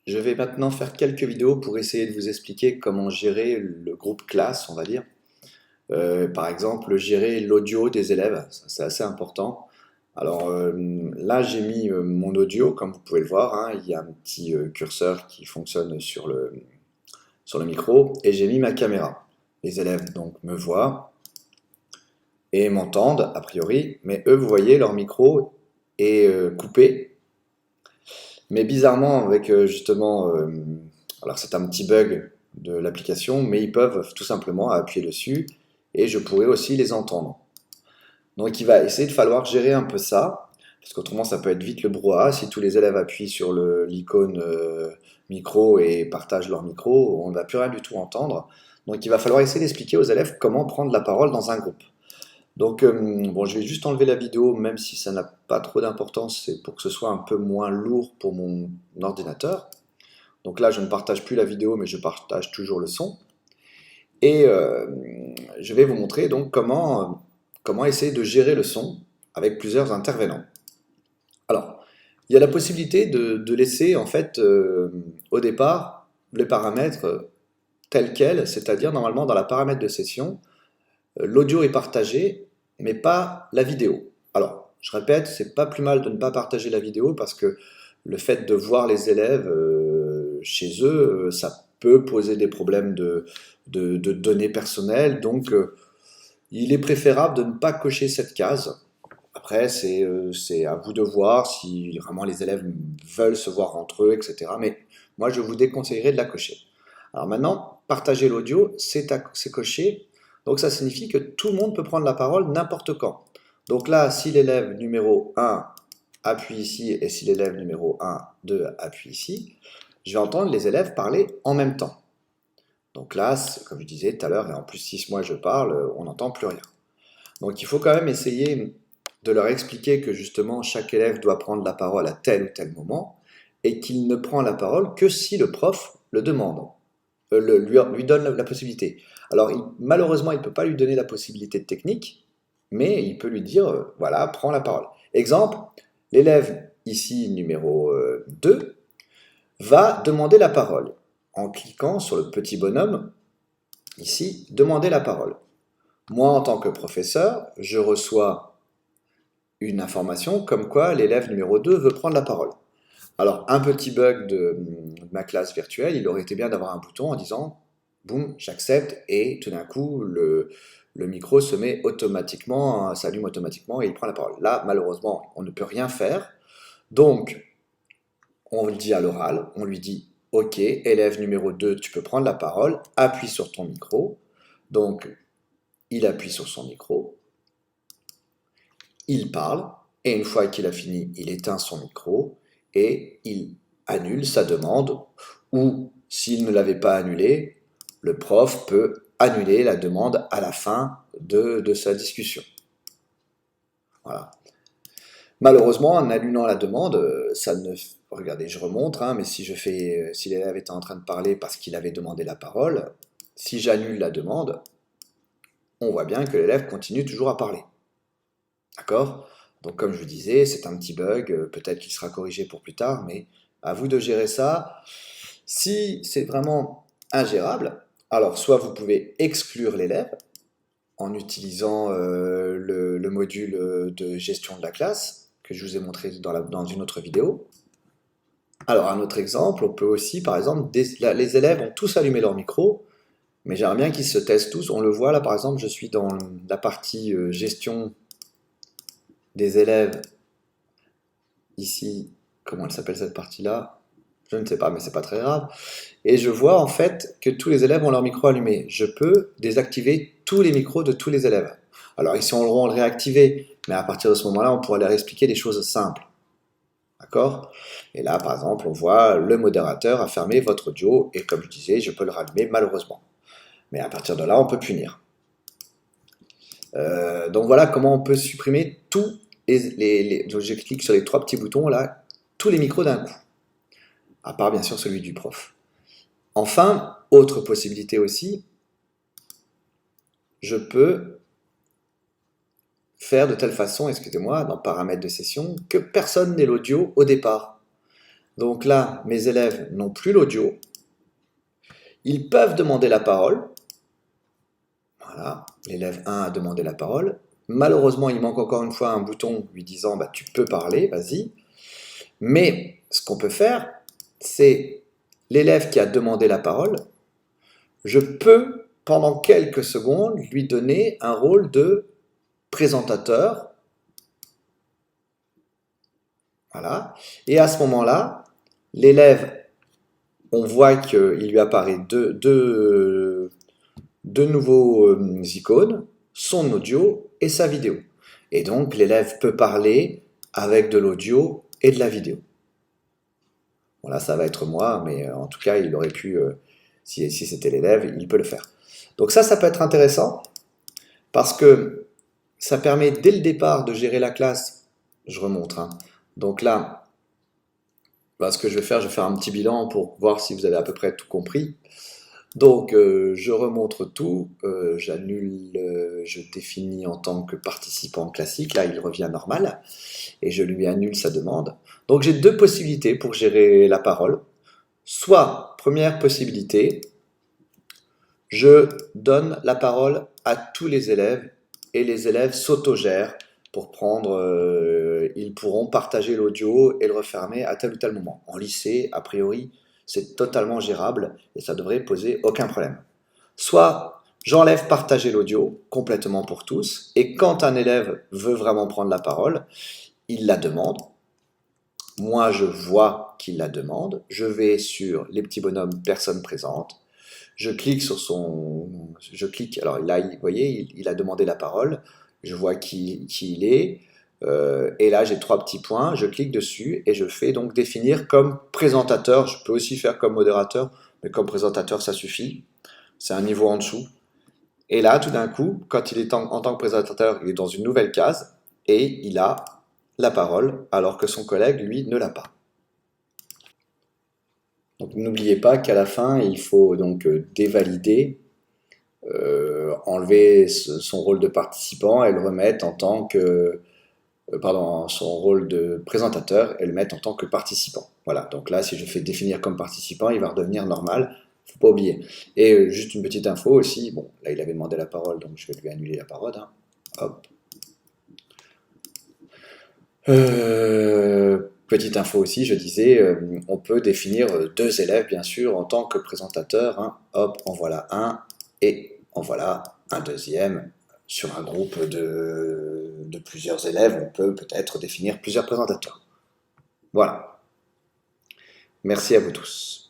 Je vais maintenant faire quelques vidéos pour essayer de vous expliquer comment gérer le groupe classe, on va dire. Par exemple, gérer l'audio des élèves, ça, c'est assez important. Alors là, j'ai mis mon audio, comme vous pouvez le voir, hein. Il y a un petit curseur qui fonctionne sur le micro, et j'ai mis ma caméra. Les élèves donc me voient et m'entendent, a priori, mais eux, vous voyez, leur micro est coupé. Mais bizarrement, avec justement, alors c'est un petit bug de l'application, mais ils peuvent tout simplement appuyer dessus et je pourrais aussi les entendre. Donc il va essayer de falloir gérer un peu ça, parce qu'autrement ça peut être vite le brouhaha. Si tous les élèves appuient sur l'icône micro et partagent leur micro, on ne va plus rien du tout entendre. Donc il va falloir essayer d'expliquer aux élèves comment prendre la parole dans un groupe. Donc, bon, je vais juste enlever la vidéo, même si ça n'a pas trop d'importance, c'est pour que ce soit un peu moins lourd pour mon ordinateur. Donc là, je ne partage plus la vidéo, mais je partage toujours le son. Et je vais vous montrer donc comment essayer de gérer le son avec plusieurs intervenants. Alors, il y a la possibilité de laisser, en fait, au départ, les paramètres tels quels, c'est-à-dire normalement dans la paramètre de session, l'audio est partagé, mais pas la vidéo. Alors, je répète, c'est pas plus mal de ne pas partager la vidéo parce que le fait de voir les élèves chez eux, ça peut poser des problèmes de données personnelles. Donc, il est préférable de ne pas cocher cette case. Après, c'est à vous de voir si vraiment les élèves veulent se voir entre eux, etc. Mais moi, je vous déconseillerais de la cocher. Alors maintenant, partager l'audio, c'est coché. Donc ça signifie que tout le monde peut prendre la parole n'importe quand. Donc là, si l'élève numéro 1 appuie ici et si l'élève numéro 1, 2 appuie ici, je vais entendre les élèves parler en même temps. Donc là, comme je disais tout à l'heure, et en plus si moi je parle, on n'entend plus rien. Donc il faut quand même essayer de leur expliquer que justement chaque élève doit prendre la parole à tel ou tel moment et qu'il ne prend la parole que si le prof le demande, lui donne la possibilité. Alors malheureusement, il ne peut pas lui donner la possibilité technique, mais il peut lui dire, voilà, prends la parole. Exemple, l'élève ici numéro 2 va demander la parole en cliquant sur le petit bonhomme ici, demander la parole. Moi, en tant que professeur, je reçois une information comme quoi l'élève numéro 2 veut prendre la parole. Alors, un petit bug de ma classe virtuelle, il aurait été bien d'avoir un bouton en disant boum, j'accepte, et tout d'un coup, le micro se met automatiquement, s'allume automatiquement et il prend la parole. Là, malheureusement, on ne peut rien faire. Donc, on le dit à l'oral, on lui dit ok, élève numéro 2, tu peux prendre la parole, appuie sur ton micro. Donc, il appuie sur son micro, il parle, et une fois qu'il a fini, il éteint son micro et il annule sa demande, ou s'il ne l'avait pas annulée, le prof peut annuler la demande à la fin de sa discussion. Voilà. Malheureusement, en annulant la demande, ça ne... Regardez, je remonte, hein, mais si l'élève était en train de parler parce qu'il avait demandé la parole, si j'annule la demande, on voit bien que l'élève continue toujours à parler. D'accord? Donc comme je vous disais, c'est un petit bug, peut-être qu'il sera corrigé pour plus tard, mais à vous de gérer ça. Si c'est vraiment ingérable, alors soit vous pouvez exclure l'élève en utilisant le module de gestion de la classe que je vous ai montré dans une autre vidéo. Alors un autre exemple, on peut aussi, par exemple, les élèves ont tous allumé leur micro, mais j'aimerais bien qu'ils se testent tous. On le voit là, par exemple, je suis dans la partie gestion des élèves ici. Comment elle s'appelle cette partie-là? Je ne sais pas, mais c'est pas très grave. Et je vois en fait que tous les élèves ont leur micro allumé. Je peux désactiver tous les micros de tous les élèves. Alors ici on va le réactiver, mais à partir de ce moment-là, on pourra leur expliquer des choses simples. D'accord? Et là, par exemple, on voit le modérateur a fermé votre audio, et comme je disais, je peux le rallumer malheureusement. Mais à partir de là, on peut punir. Donc voilà comment on peut supprimer tous donc je clique sur les trois petits boutons là, tous les micros d'un coup, à part bien sûr celui du prof. Enfin, autre possibilité aussi, je peux faire de telle façon, excusez-moi, dans paramètres de session, que personne n'ait l'audio au départ. Donc là, mes élèves n'ont plus l'audio. Ils peuvent demander la parole. Voilà, l'élève 1 a demandé la parole. Malheureusement, il manque encore une fois un bouton lui disant bah, « tu peux parler, vas-y ». Mais ce qu'on peut faire, c'est l'élève qui a demandé la parole, je peux, pendant quelques secondes, lui donner un rôle de présentateur. Voilà. Et à ce moment-là, l'élève, on voit qu'il lui apparaît deux nouveaux icônes, son audio et sa vidéo. Et donc, l'élève peut parler avec de l'audio et de la vidéo. Voilà, ça va être moi, mais en tout cas, il aurait pu, si c'était l'élève, il peut le faire. Donc ça peut être intéressant, parce que ça permet dès le départ de gérer la classe. Je remonte, hein. Donc là, bah, ce que je vais faire un petit bilan pour voir si vous avez à peu près tout compris. Donc, je remontre tout, j'annule, je définis en tant que participant classique, là il revient normal, et je lui annule sa demande. Donc j'ai deux possibilités pour gérer la parole. Soit, première possibilité, je donne la parole à tous les élèves, et les élèves s'autogèrent pour prendre, ils pourront partager l'audio et le refermer à tel ou tel moment. En lycée, a priori, c'est totalement gérable et ça devrait poser aucun problème. Soit j'enlève partager l'audio complètement pour tous, et quand un élève veut vraiment prendre la parole, il la demande. Moi, je vois qu'il la demande. Je vais sur les petits bonhommes personnes présentes. Je clique sur son... alors là, vous voyez, il a demandé la parole. Je vois qui il est. Et là, j'ai trois petits points. Je clique dessus et je fais donc définir comme présentateur. Je peux aussi faire comme modérateur, mais comme présentateur, ça suffit. C'est un niveau en dessous. Et là, tout d'un coup, quand il est en tant que présentateur, il est dans une nouvelle case et il a la parole, alors que son collègue, lui, ne l'a pas. Donc n'oubliez pas qu'à la fin, il faut donc dévalider, enlever son rôle de participant et le remettre en tant que, pardon, son rôle de présentateur et le mettre en tant que participant. Voilà, donc là, si je fais définir comme participant, il va redevenir normal, faut pas oublier. Et juste une petite info aussi, bon, là il avait demandé la parole, donc je vais lui annuler la parole, hein. Hop. Petite info aussi, je disais, on peut définir deux élèves, bien sûr, en tant que présentateur, hein. Hop, en voilà un, et en voilà un deuxième. Sur un groupe de plusieurs élèves, on peut peut-être définir plusieurs présentateurs. Voilà. Merci à vous tous.